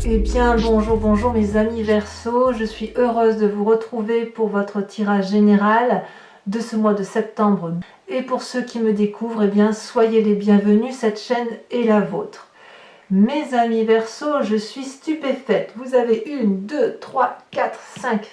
Eh bien bonjour mes amis Verseau, je suis heureuse de vous retrouver pour votre tirage général de ce mois de septembre. Et pour ceux qui me découvrent, eh bien soyez les bienvenus, cette chaîne est la vôtre. Mes amis Verseau, je suis stupéfaite. Vous avez 1, 2, 3, 4, 5,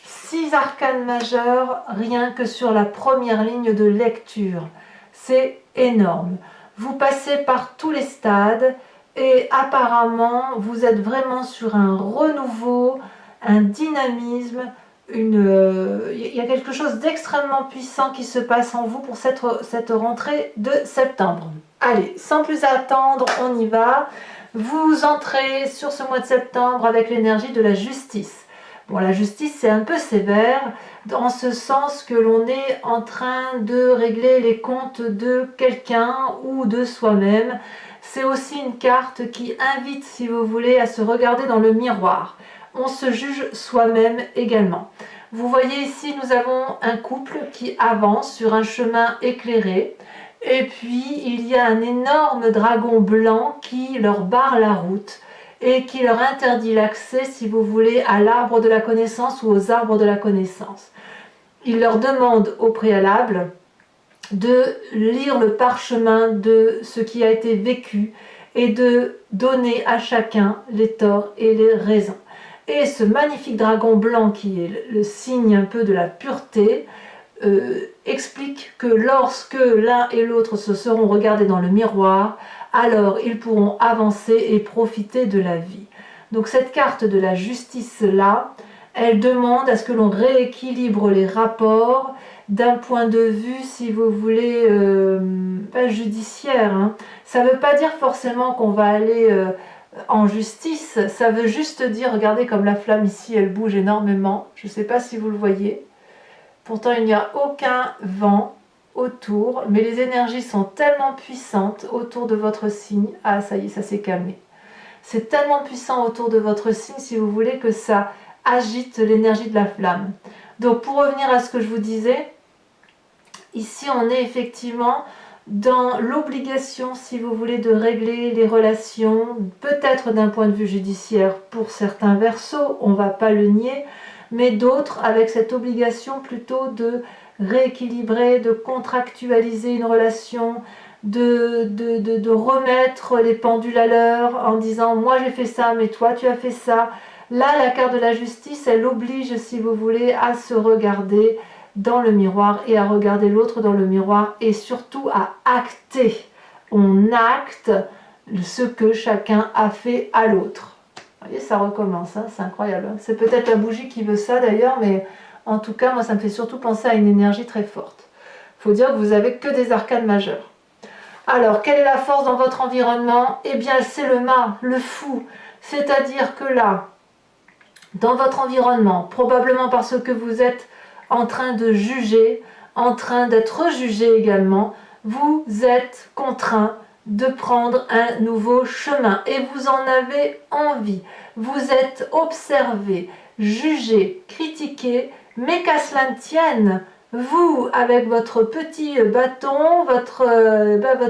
6 arcanes majeures rien que sur la première ligne de lecture. C'est énorme. Vous passez par tous les stades. Et apparemment, vous êtes vraiment sur un renouveau, un dynamisme, il y a quelque chose d'extrêmement puissant qui se passe en vous pour cette rentrée de septembre. Allez, sans plus attendre, on y va. Vous entrez sur ce mois de septembre avec l'énergie de la justice. Bon, la justice, c'est un peu sévère, dans ce sens que l'on est en train de régler les comptes de quelqu'un ou de soi-même. C'est aussi une carte qui invite, si vous voulez, à se regarder dans le miroir. On se juge soi-même également. Vous voyez ici, nous avons un couple qui avance sur un chemin éclairé. Et puis, il y a un énorme dragon blanc qui leur barre la route et qui leur interdit l'accès, si vous voulez, à l'arbre de la connaissance ou aux arbres de la connaissance. Il leur demande au préalable de lire le parchemin de ce qui a été vécu et de donner à chacun les torts et les raisons. Et ce magnifique dragon blanc qui est le signe un peu de la pureté explique que lorsque l'un et l'autre se seront regardés dans le miroir, alors ils pourront avancer et profiter de la vie. Donc cette carte de la justice là, elle demande à ce que l'on rééquilibre les rapports d'un point de vue, si vous voulez, pas judiciaire. Hein. Ça ne veut pas dire forcément qu'on va aller en justice, ça veut juste dire, regardez comme la flamme ici, elle bouge énormément. Je ne sais pas si vous le voyez. Pourtant, il n'y a aucun vent autour, mais les énergies sont tellement puissantes autour de votre signe. Ah, ça y est, ça s'est calmé. C'est tellement puissant autour de votre signe, si vous voulez, que ça agite l'énergie de la flamme. Donc, pour revenir à ce que je vous disais, ici, on est effectivement dans l'obligation, si vous voulez, de régler les relations, peut-être d'un point de vue judiciaire pour certains Verseaux, on ne va pas le nier, mais d'autres avec cette obligation plutôt de rééquilibrer, de contractualiser une relation, de remettre les pendules à l'heure en disant « moi j'ai fait ça, mais toi tu as fait ça ». Là, la carte de la justice, elle oblige, si vous voulez, à se regarder dans le miroir et à regarder l'autre dans le miroir et surtout à acter. On acte ce que chacun a fait à l'autre. Vous voyez, ça recommence, hein, c'est incroyable. C'est peut-être la bougie qui veut ça d'ailleurs, mais en tout cas, moi, ça me fait surtout penser à une énergie très forte. Il faut dire que vous n'avez que des arcanes majeures. Alors, quelle est la force dans votre environnement? Eh bien, c'est le mât, le fou. C'est-à-dire que là, dans votre environnement, probablement parce que vous êtes en train de juger, en train d'être jugé également, vous êtes contraint de prendre un nouveau chemin et vous en avez envie. Vous êtes observé, jugé, critiqué, mais qu'à cela ne tienne, vous, avec votre petit bâton, votre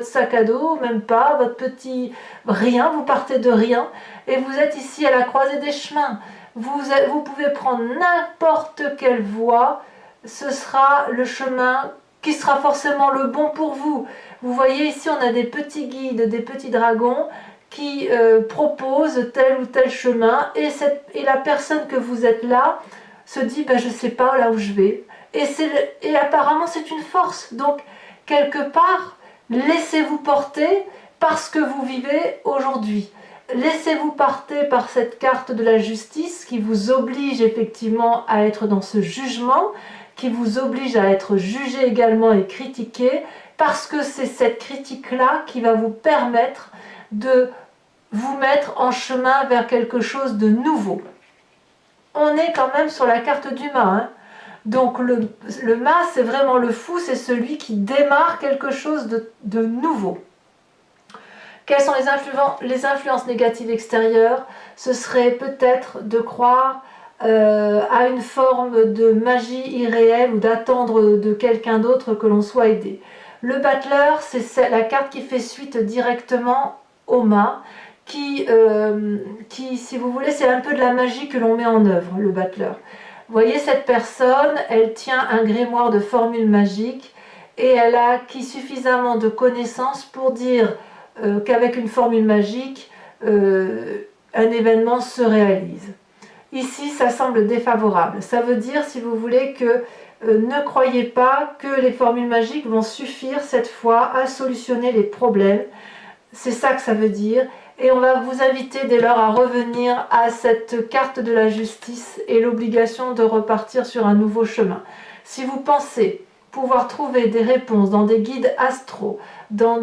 sac à dos, même pas, votre petit rien, vous partez de rien et vous êtes ici à la croisée des chemins. Vous pouvez prendre n'importe quelle voie, ce sera le chemin qui sera forcément le bon pour vous. Vous voyez ici, on a des petits guides, des petits dragons qui proposent tel ou tel chemin et la personne que vous êtes là se dit ben, « je ne sais pas là où je vais ». Et apparemment, c'est une force. Donc, quelque part, laissez-vous porter par ce que vous vivez aujourd'hui. Laissez-vous porter par cette carte de la justice qui vous oblige effectivement à être dans ce jugement, qui vous oblige à être jugé également et critiqué, parce que c'est cette critique-là qui va vous permettre de vous mettre en chemin vers quelque chose de nouveau. On est quand même sur la carte du mât, hein. Donc le mât, c'est vraiment le fou, c'est celui qui démarre quelque chose de nouveau. Quelles sont les influences négatives extérieures? Ce serait peut-être de croire à une forme de magie irréelle ou d'attendre de quelqu'un d'autre que l'on soit aidé. Le battleur, c'est la carte qui fait suite directement au mât, qui, si vous voulez, c'est un peu de la magie que l'on met en œuvre, le battleur. Vous voyez, cette personne, elle tient un grimoire de formules magiques et elle a acquis suffisamment de connaissances pour dire qu'avec une formule magique, un événement se réalise. Ici, ça semble défavorable. Ça veut dire, si vous voulez, que ne croyez pas que les formules magiques vont suffire cette fois à solutionner les problèmes. C'est ça que ça veut dire. Et on va vous inviter dès lors à revenir à cette carte de la justice et l'obligation de repartir sur un nouveau chemin. Si vous pensez pouvoir trouver des réponses dans des guides astraux, dans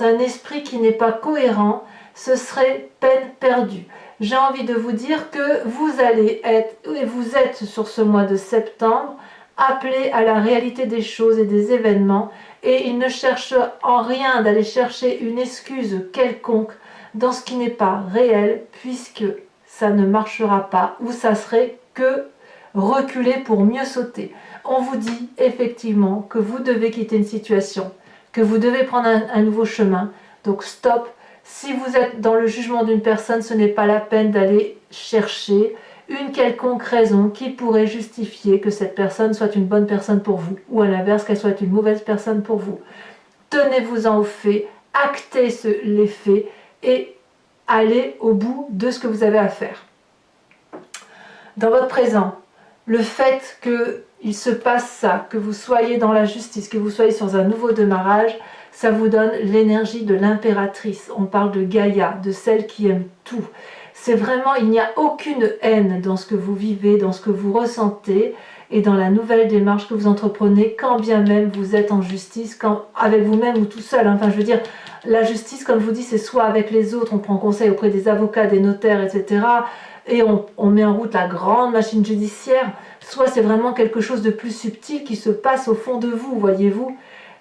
un esprit qui n'est pas cohérent, ce serait peine perdue. J'ai envie de vous dire que vous allez être, et vous êtes sur ce mois de septembre, appelés à la réalité des choses et des événements, et il ne cherche en rien d'aller chercher une excuse quelconque dans ce qui n'est pas réel, puisque ça ne marchera pas, ou ça serait que reculer pour mieux sauter. On vous dit effectivement que vous devez quitter une situation, que vous devez prendre un nouveau chemin, donc stop. Si vous êtes dans le jugement d'une personne, ce n'est pas la peine d'aller chercher une quelconque raison qui pourrait justifier que cette personne soit une bonne personne pour vous, ou à l'inverse, qu'elle soit une mauvaise personne pour vous. Tenez-vous-en aux faits, actez les faits et allez au bout de ce que vous avez à faire. Dans votre présent, le fait qu'il se passe ça, que vous soyez dans la justice, que vous soyez sur un nouveau démarrage, ça vous donne l'énergie de l'impératrice. On parle de Gaïa, de celle qui aime tout. C'est vraiment, il n'y a aucune haine dans ce que vous vivez, dans ce que vous ressentez et dans la nouvelle démarche que vous entreprenez, quand bien même vous êtes en justice, avec vous-même ou tout seul. Enfin, je veux dire, la justice, comme je vous dis, c'est soit avec les autres, on prend conseil auprès des avocats, des notaires, etc. Et on met en route la grande machine judiciaire, soit c'est vraiment quelque chose de plus subtil qui se passe au fond de vous, voyez-vous.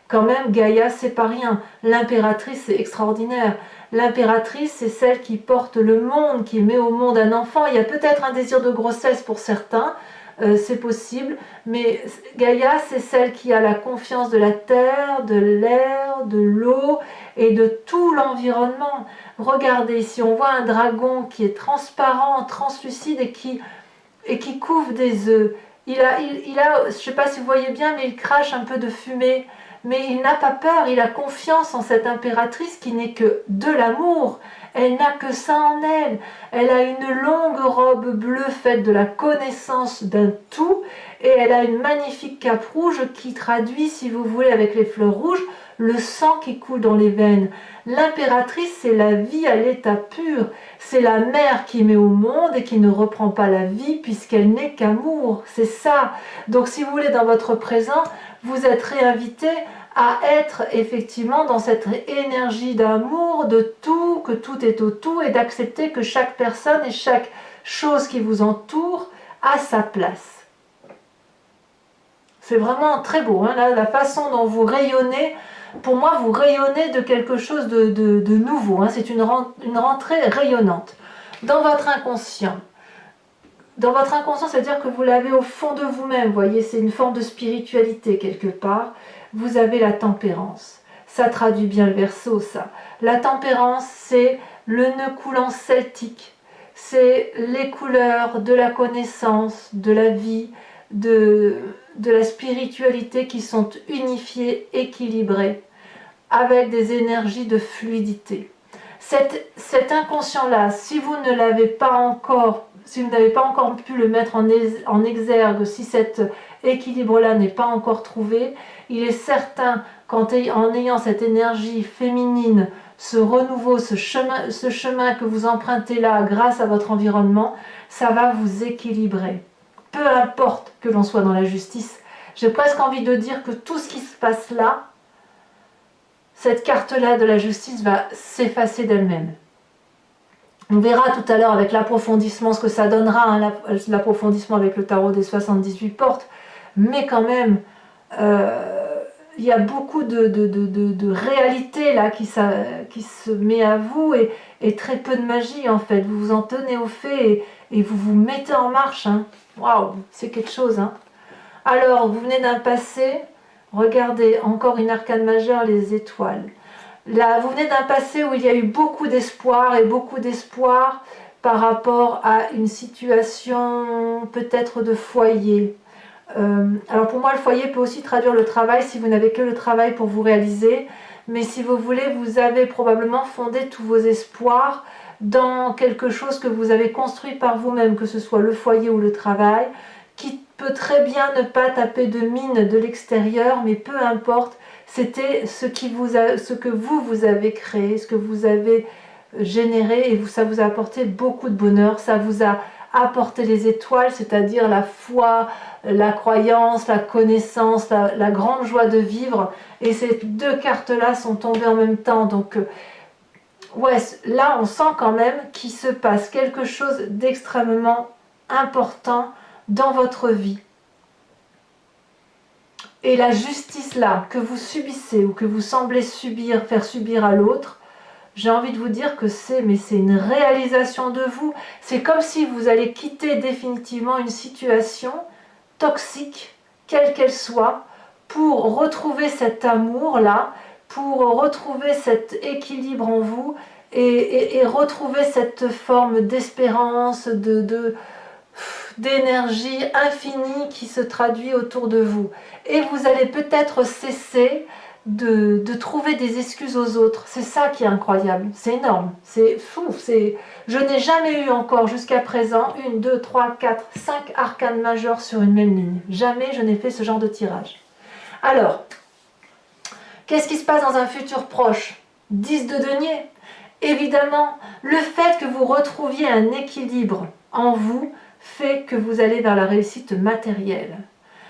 Quand même, Gaïa, c'est pas rien. L'impératrice, c'est extraordinaire. L'impératrice, c'est celle qui porte le monde, qui met au monde un enfant. Il y a peut-être un désir de grossesse pour certains, c'est possible, mais Gaïa, c'est celle qui a la confiance de la terre, de l'air, de l'eau et de tout l'environnement. Regardez, ici on voit un dragon qui est transparent, translucide et qui couvre des œufs. Il a, je ne sais pas si vous voyez bien, mais il crache un peu de fumée. Mais il n'a pas peur, il a confiance en cette impératrice qui n'est que de l'amour. Elle n'a que ça en elle. Elle a une longue robe bleue faite de la connaissance d'un tout et elle a une magnifique cape rouge qui traduit, si vous voulez, avec les fleurs rouges, le sang qui coule dans les veines. L'impératrice, c'est la vie à l'état pur. C'est la mère qui met au monde et qui ne reprend pas la vie puisqu'elle n'est qu'amour. C'est ça. Donc si vous voulez, dans votre présent, vous êtes réinvité à être effectivement dans cette énergie d'amour, de tout, que tout est au tout, et d'accepter que chaque personne et chaque chose qui vous entoure a sa place. C'est vraiment très beau, hein, la façon dont vous rayonnez. Pour moi, vous rayonnez de quelque chose de nouveau, hein, c'est une rentrée rayonnante. Dans votre inconscient, c'est-à-dire que vous l'avez au fond de vous-même, vous voyez, c'est une forme de spiritualité quelque part. Vous avez la tempérance. Ça traduit bien le Verseau, ça. La tempérance, c'est le nœud coulant celtique. C'est les couleurs de la connaissance, de la vie, de la spiritualité qui sont unifiées, équilibrées, avec des énergies de fluidité. Cet inconscient-là, si vous ne l'avez pas encore, si vous n'avez pas encore pu le mettre en exergue, si cet équilibre-là n'est pas encore trouvé, il est certain qu'en ayant cette énergie féminine, ce renouveau, ce chemin que vous empruntez là grâce à votre environnement, ça va vous équilibrer. Peu importe que l'on soit dans la justice, j'ai presque envie de dire que tout ce qui se passe là, cette carte-là de la justice va s'effacer d'elle-même. On verra tout à l'heure avec l'approfondissement ce que ça donnera, hein, l'approfondissement avec le tarot des 78 portes, mais quand même, il y a beaucoup de réalité là qui se met à vous et très peu de magie en fait. Vous vous en tenez au fait et vous vous mettez en marche. Hein. Waouh, c'est quelque chose. Hein. Alors, vous venez d'un passé, regardez, encore une arcane majeure, les étoiles. Là, vous venez d'un passé où il y a eu beaucoup d'espoir et beaucoup d'espoir par rapport à une situation peut-être de foyer. Alors pour moi, le foyer peut aussi traduire le travail si vous n'avez que le travail pour vous réaliser. Mais si vous voulez, vous avez probablement fondé tous vos espoirs dans quelque chose que vous avez construit par vous-même, que ce soit le foyer ou le travail, qui peut très bien ne pas taper de mine de l'extérieur, mais peu importe, c'était ce que vous avez créé, ce que vous avez généré, et ça vous a apporté beaucoup de bonheur, ça vous a apporté les étoiles, c'est-à-dire la foi, la croyance, la connaissance, la grande joie de vivre, et ces deux cartes-là sont tombées en même temps, donc ouais, là on sent quand même qu'il se passe quelque chose d'extrêmement important dans votre vie. Et la justice là, que vous subissez ou que vous semblez faire subir à l'autre, j'ai envie de vous dire que c'est une réalisation de vous. C'est comme si vous allez quitter définitivement une situation toxique, quelle qu'elle soit, pour retrouver cet amour-là, pour retrouver cet équilibre en vous et retrouver cette forme d'espérance, d'énergie infinie qui se traduit autour de vous. Et vous allez peut-être cesser de trouver des excuses aux autres. C'est ça qui est incroyable, c'est énorme, c'est fou. Je n'ai jamais eu encore jusqu'à présent 1, 2, 3, 4, 5 arcanes majeures sur une même ligne. Jamais je n'ai fait ce genre de tirage. Alors, qu'est-ce qui se passe dans un futur proche? 10 de denier. Évidemment, le fait que vous retrouviez un équilibre en vous fait que vous allez vers la réussite matérielle.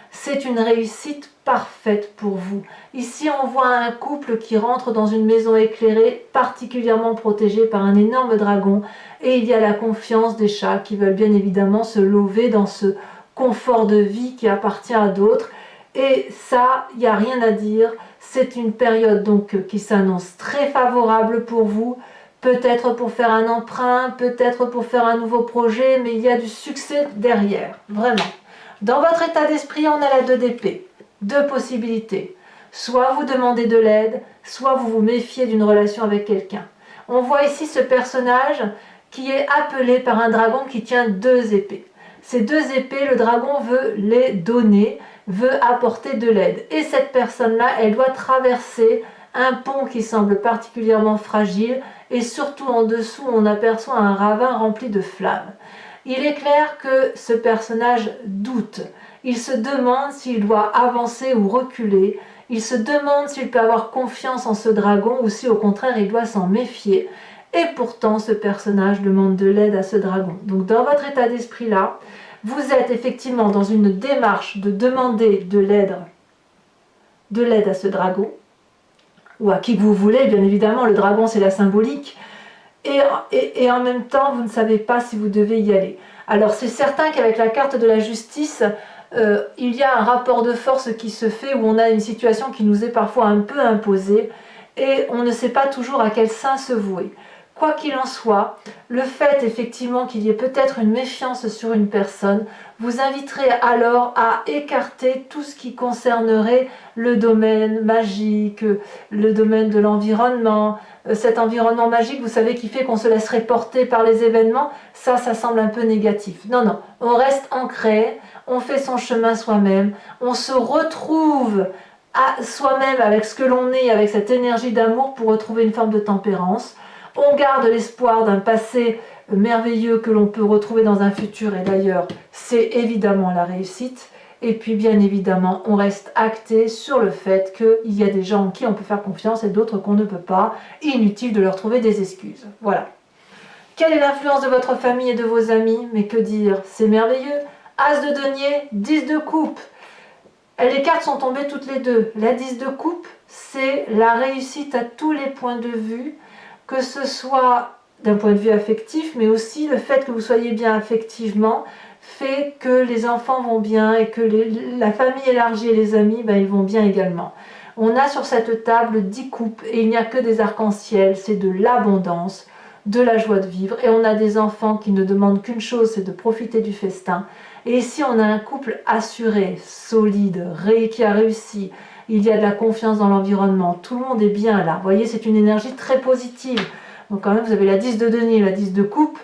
C'est une réussite parfaite pour vous. Ici, on voit un couple qui rentre dans une maison éclairée, particulièrement protégée par un énorme dragon, et il y a la confiance des chats qui veulent bien évidemment se lever dans ce confort de vie qui appartient à d'autres. Et ça, il n'y a rien à dire. C'est une période donc qui s'annonce très favorable pour vous. Peut-être pour faire un emprunt, peut-être pour faire un nouveau projet, mais il y a du succès derrière, vraiment. Dans votre état d'esprit, on a la 2 d'épée. 2 possibilités. Soit vous demandez de l'aide, soit vous vous méfiez d'une relation avec quelqu'un. On voit ici ce personnage qui est appelé par un dragon qui tient 2 épées. Ces 2 épées, le dragon veut les donner, veut apporter de l'aide. Et cette personne-là, elle doit traverser un pont qui semble particulièrement fragile, et surtout en dessous, on aperçoit un ravin rempli de flammes. Il est clair que ce personnage doute. Il se demande s'il doit avancer ou reculer. Il se demande s'il peut avoir confiance en ce dragon ou si au contraire il doit s'en méfier. Et pourtant, ce personnage demande de l'aide à ce dragon. Donc dans votre état d'esprit là, vous êtes effectivement dans une démarche de demander de l'aide à ce dragon, ou à qui que vous voulez, bien évidemment, le dragon c'est la symbolique, et en même temps vous ne savez pas si vous devez y aller. Alors c'est certain qu'avec la carte de la justice, il y a un rapport de force qui se fait où on a une situation qui nous est parfois un peu imposée et on ne sait pas toujours à quel sein se vouer. Quoi qu'il en soit, le fait effectivement qu'il y ait peut-être une méfiance sur une personne vous inviterait alors à écarter tout ce qui concernerait le domaine magique, le domaine de l'environnement, cet environnement magique, vous savez, qui fait qu'on se laisserait porter par les événements, ça semble un peu négatif. Non, non, on reste ancré, on fait son chemin soi-même, on se retrouve à soi-même avec ce que l'on est, avec cette énergie d'amour pour retrouver une forme de tempérance. On garde l'espoir d'un passé merveilleux que l'on peut retrouver dans un futur, et d'ailleurs, c'est évidemment la réussite. Et puis, bien évidemment, on reste acté sur le fait qu'il y a des gens en qui on peut faire confiance et d'autres qu'on ne peut pas. Inutile de leur trouver des excuses. Voilà. Quelle est l'influence de votre famille et de vos amis? Mais que dire? C'est merveilleux. As de denier, 10 de coupe. Les cartes sont tombées toutes les deux. La 10 de coupe, c'est la réussite à tous les points de vue, que ce soit d'un point de vue affectif, mais aussi le fait que vous soyez bien affectivement fait que les enfants vont bien et que la famille élargie et les amis, ben, ils vont bien également. On a sur cette table 10 coupes et il n'y a que des arcs-en-ciel, c'est de l'abondance, de la joie de vivre, et on a des enfants qui ne demandent qu'une chose, c'est de profiter du festin. Et ici on a un couple assuré, solide, qui a réussi, il y a de la confiance dans l'environnement, tout le monde est bien là. Vous voyez, c'est une énergie très positive. Donc quand même, vous avez la 10 de denier, la 10 de coupe.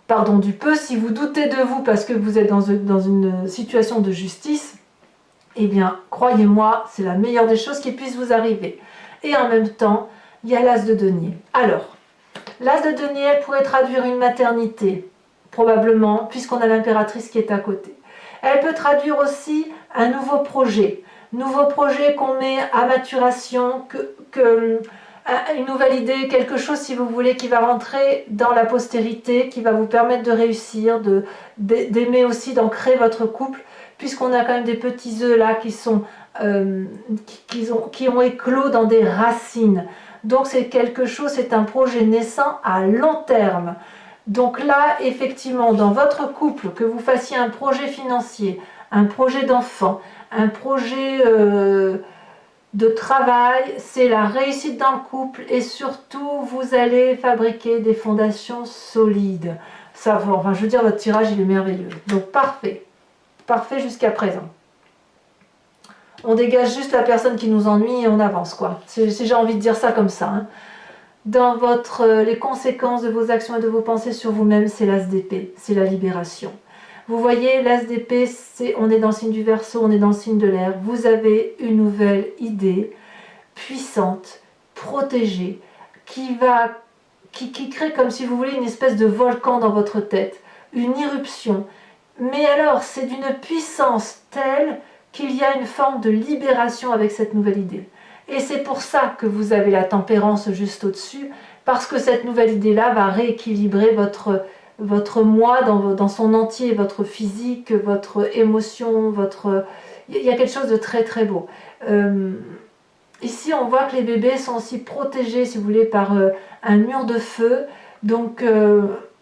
Pardon du peu, si vous doutez de vous parce que vous êtes dans une situation de justice, eh bien, croyez-moi, c'est la meilleure des choses qui puisse vous arriver. Et en même temps, il y a l'as de denier. Alors, l'as de denier, elle pourrait traduire une maternité, probablement, puisqu'on a l'impératrice qui est à côté. Elle peut traduire aussi un nouveau projet qu'on met à maturation, une nouvelle idée, quelque chose, si vous voulez, qui va rentrer dans la postérité, qui va vous permettre de réussir, d'aimer aussi, d'ancrer votre couple, puisqu'on a quand même des petits œufs là qui ont éclos dans des racines. Donc c'est quelque chose, c'est un projet naissant à long terme. Donc là, effectivement, dans votre couple, que vous fassiez un projet financier, un projet d'enfant, un projet de travail, c'est la réussite dans le couple et surtout, vous allez fabriquer des fondations solides. Ça, enfin, je veux dire, votre tirage, il est merveilleux. Donc parfait. Parfait jusqu'à présent. On dégage juste la personne qui nous ennuie et on avance, quoi. Si j'ai envie de dire ça comme ça. Hein. Dans les conséquences de vos actions et de vos pensées sur vous-même, c'est l'as d'épée, c'est la libération. Vous voyez, l'as d'épée, on est dans le signe du Verseau, on est dans le signe de l'air. Vous avez une nouvelle idée puissante, protégée, qui crée comme si vous voulez une espèce de volcan dans votre tête, une irruption. Mais alors, c'est d'une puissance telle qu'il y a une forme de libération avec cette nouvelle idée. Et c'est pour ça que vous avez la tempérance juste au-dessus, parce que cette nouvelle idée-là va rééquilibrer votre moi dans son entier, votre physique, votre émotion, il y a quelque chose de très très beau. Ici, on voit que les bébés sont aussi protégés, si vous voulez, par un mur de feu. Donc,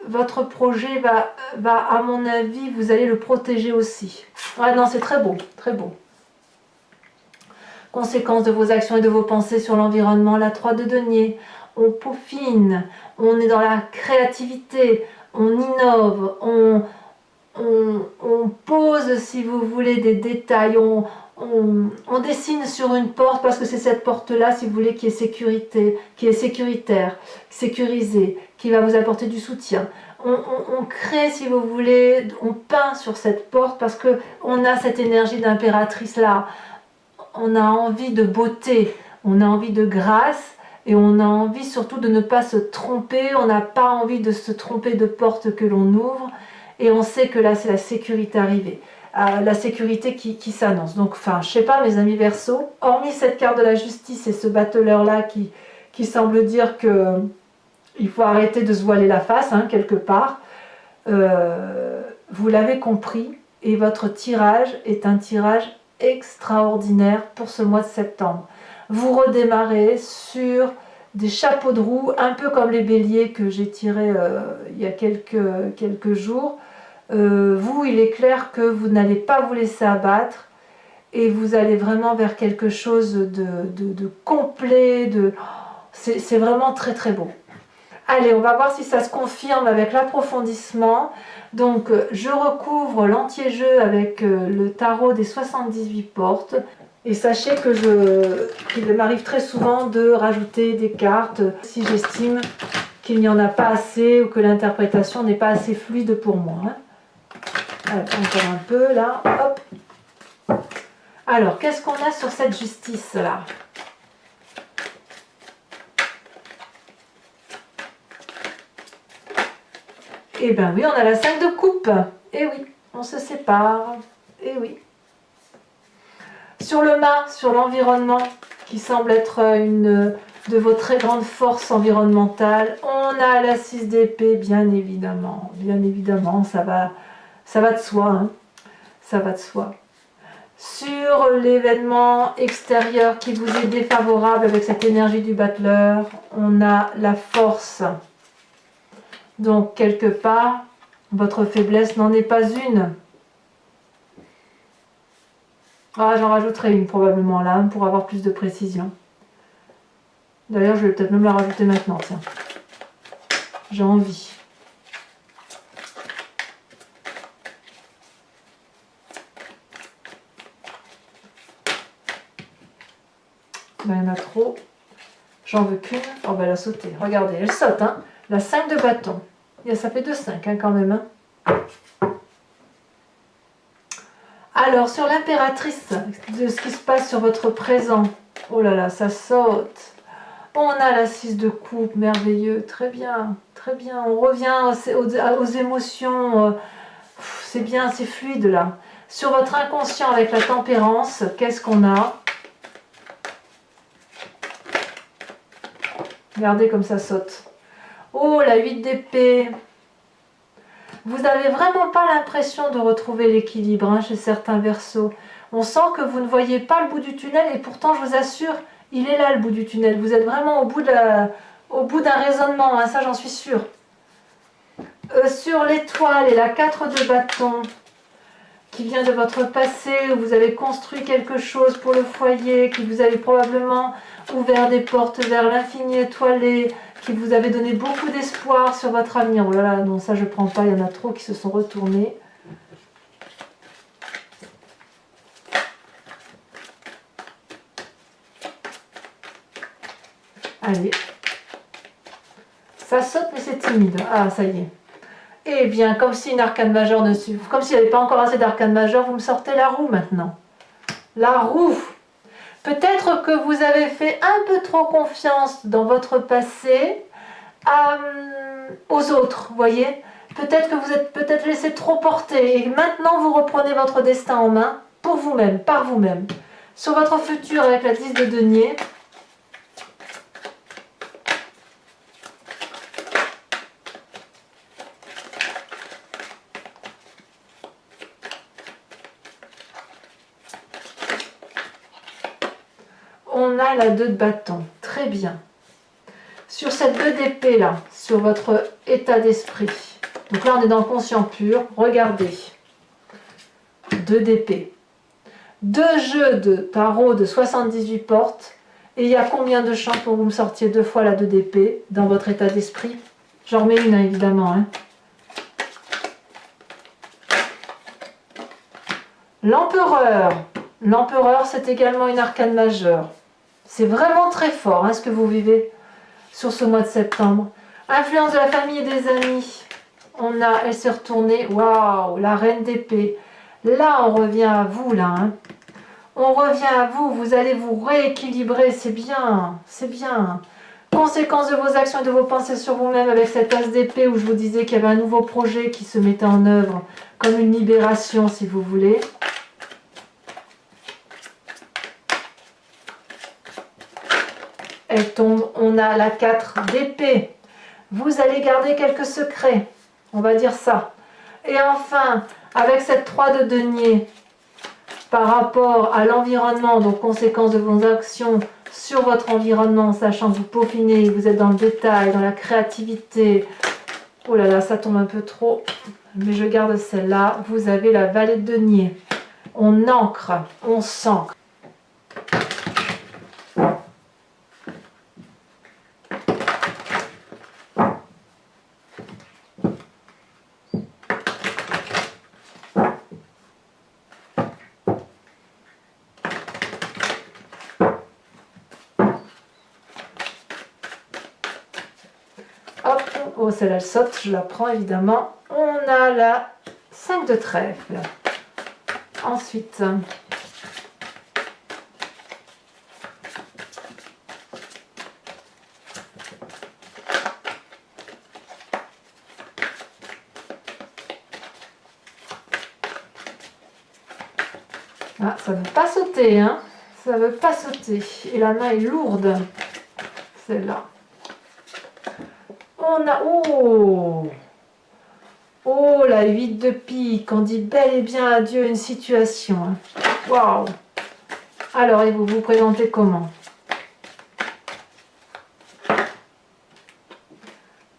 votre projet va, à mon avis, vous allez le protéger aussi. Ah non, c'est très beau, très beau. Conséquences de vos actions et de vos pensées sur l'environnement, la 3 de denier. On peaufine, on est dans la créativité, on innove, on pose, si vous voulez, des détails, on dessine sur une porte parce que c'est cette porte-là, si vous voulez, qui est sécuritaire, sécurisée, qui va vous apporter du soutien. On crée, si vous voulez, on peint sur cette porte parce qu'on a cette énergie d'impératrice là. On a envie de beauté, on a envie de grâce et on a envie surtout de ne pas se tromper. On n'a pas envie de se tromper de porte que l'on ouvre et on sait que là c'est la sécurité arrivée. La sécurité qui s'annonce. Donc, enfin, je sais pas, mes amis Verseau, hormis cette carte de la justice et ce battleur-là qui semble dire que il faut arrêter de se voiler la face, hein, quelque part, vous l'avez compris, et votre tirage est un tirage extraordinaire pour ce mois de septembre. Vous redémarrez sur des chapeaux de roue, un peu comme les béliers que j'ai tirés il y a quelques jours. Vous, il est clair que vous n'allez pas vous laisser abattre et vous allez vraiment vers quelque chose de complet, c'est vraiment très très beau. Allez, on va voir si ça se confirme avec l'approfondissement. Donc, je recouvre l'entier-jeu avec le tarot des 78 portes. Et sachez qu'il m'arrive très souvent de rajouter des cartes si j'estime qu'il n'y en a pas assez ou que l'interprétation n'est pas assez fluide pour moi. Hein. Allez, encore un peu là, hop. Alors, qu'est-ce qu'on a sur cette justice là? Eh bien oui, on a la 5 de coupe. Eh oui, on se sépare. Eh oui. Sur le mât, sur l'environnement, qui semble être une de vos très grandes forces environnementales, on a la 6 d'épée, bien évidemment. Bien évidemment, ça va de soi. Hein. Ça va de soi. Sur l'événement extérieur qui vous est défavorable avec cette énergie du battleur, on a la force. Donc, quelque part, votre faiblesse n'en est pas une. Ah, j'en rajouterai une probablement là, pour avoir plus de précision. D'ailleurs, je vais peut-être même la rajouter maintenant, tiens. J'ai envie. Ben, il y en a trop. J'en veux qu'une. Oh ben elle a sauté. Regardez, elle saute. Hein. La 5 de bâton. Ça fait 2-5 hein, quand même. Hein. Alors, sur l'impératrice, de ce qui se passe sur votre présent. Oh là là, ça saute. On a la 6 de coupe, merveilleux. Très bien, très bien. On revient aux émotions. C'est bien, c'est fluide là. Sur votre inconscient avec la tempérance, qu'est-ce qu'on a? Regardez comme ça saute. Oh, la 8 d'épée. Vous n'avez vraiment pas l'impression de retrouver l'équilibre hein, chez certains Verseaux. On sent que vous ne voyez pas le bout du tunnel et pourtant, je vous assure, il est là le bout du tunnel. Vous êtes vraiment au bout d'un raisonnement, hein, ça j'en suis sûre. Sur l'étoile et la 4 de bâton, qui vient de votre passé, où vous avez construit quelque chose pour le foyer, qui vous avez probablement ouvert des portes vers l'infini étoilé, qui vous avait donné beaucoup d'espoir sur votre avenir. Oh là là, non, ça je prends pas, il y en a trop qui se sont retournés. Allez. Ça saute, mais c'est timide. Ah, ça y est. Eh bien, comme si une arcane majeure ne suffit, comme s'il n'y avait pas encore assez d'arcane majeure, vous me sortez la roue maintenant. La roue. Peut-être que vous avez fait un peu trop confiance dans votre passé aux autres, vous voyez. Peut-être que vous êtes peut-être laissé trop porter et maintenant vous reprenez votre destin en main pour vous-même, par vous-même. Sur votre futur avec la 10 de denier, on a la 2 de bâton. Très bien. Sur cette 2 d'épée là, sur votre état d'esprit. Donc là, on est dans le conscient pur. Regardez. 2 d'épée. 2 jeux de tarot de 78 portes. Et il y a combien de chances pour que vous me sortiez 2 fois la 2 d'épée dans votre état d'esprit? J'en remets une, hein, évidemment. Hein. L'empereur. L'empereur, c'est également une arcane majeure. C'est vraiment très fort hein, ce que vous vivez sur ce mois de septembre. Influence de la famille et des amis. On a, elle s'est retournée. Waouh, la reine d'épée. Là, on revient à vous, là. Hein. On revient à vous. Vous allez vous rééquilibrer. C'est bien. C'est bien. Conséquence de vos actions et de vos pensées sur vous-même avec cette as d'épée où je vous disais qu'il y avait un nouveau projet qui se mettait en œuvre comme une libération, si vous voulez. Elle tombe, on a la 4 d'épée. Vous allez garder quelques secrets, on va dire ça. Et enfin, avec cette 3 de denier, par rapport à l'environnement, donc conséquence de vos actions sur votre environnement, sachant que vous peaufinez, vous êtes dans le détail, dans la créativité. Oh là là, ça tombe un peu trop, mais je garde celle-là. Vous avez la vallée de denier. On ancre, on s'ancre. Hop, oh celle-là elle saute, je la prends évidemment. On a la 5 de trèfle. Ensuite, ah, ça ne veut pas sauter, hein. Ça ne veut pas sauter. Et la main est lourde, celle-là. On a... Oh! Oh, la 8 de pique. On dit bel et bien adieu à une situation. Hein. Waouh! Alors, et vous vous présentez comment?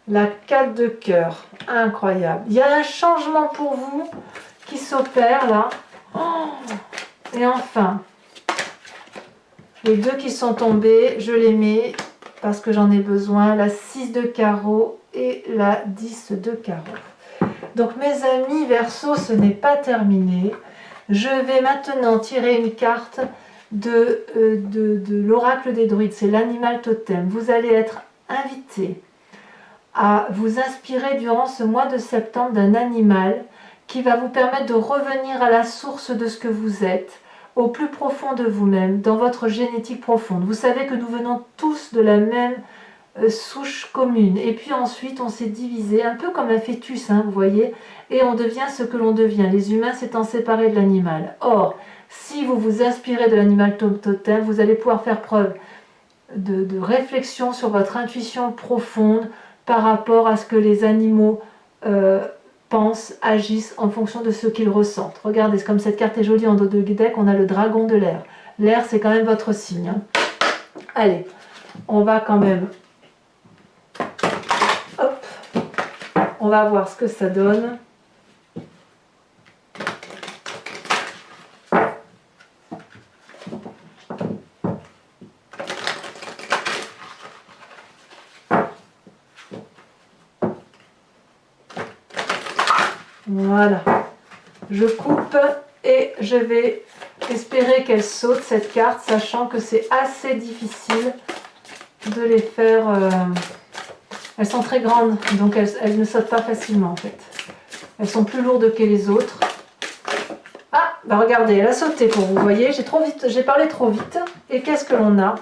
La 4 de cœur. Incroyable. Il y a un changement pour vous qui s'opère là. Oh! Et enfin, les 2 qui sont tombés, je les mets parce que j'en ai besoin. La 6 de carreau et la 10 de carreau. Donc mes amis Verseau, ce n'est pas terminé. Je vais maintenant tirer une carte de l'oracle des druides, c'est l'animal totem. Vous allez être invité à vous inspirer durant ce mois de septembre d'un animal qui va vous permettre de revenir à la source de ce que vous êtes, au plus profond de vous-même, dans votre génétique profonde. Vous savez que nous venons tous de la même souche commune. Et puis ensuite, on s'est divisé, un peu comme un fœtus, hein, vous voyez, et on devient ce que l'on devient, les humains s'étant séparés de l'animal. Or, si vous vous inspirez de l'animal totem, vous allez pouvoir faire preuve de réflexion sur votre intuition profonde par rapport à ce que les animaux pensent, agissent en fonction de ce qu'ils ressentent. Regardez, comme cette carte est jolie en dos de deck, on a le dragon de l'air. L'air, c'est quand même votre signe. Hein. Allez, on va quand même... Hop, on va voir ce que ça donne. Voilà, je coupe et je vais espérer qu'elle saute cette carte, sachant que c'est assez difficile de les faire. Elles sont très grandes, donc elles ne sautent pas facilement en fait. Elles sont plus lourdes que les autres. Ah, bah regardez, elle a sauté pour vous, voyez, j'ai parlé trop vite. Et qu'est-ce que l'on a?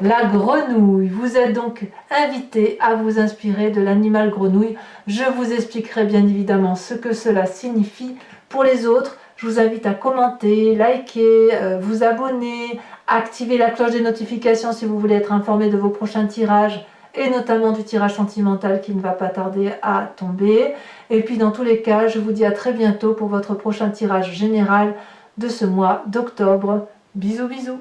La grenouille. Vous êtes donc invité à vous inspirer de l'animal grenouille. Je vous expliquerai bien évidemment ce que cela signifie. Pour les autres, je vous invite à commenter, liker, vous abonner, activer la cloche des notifications si vous voulez être informé de vos prochains tirages et notamment du tirage sentimental qui ne va pas tarder à tomber. Et puis dans tous les cas, je vous dis à très bientôt pour votre prochain tirage général de ce mois d'octobre. Bisous bisous.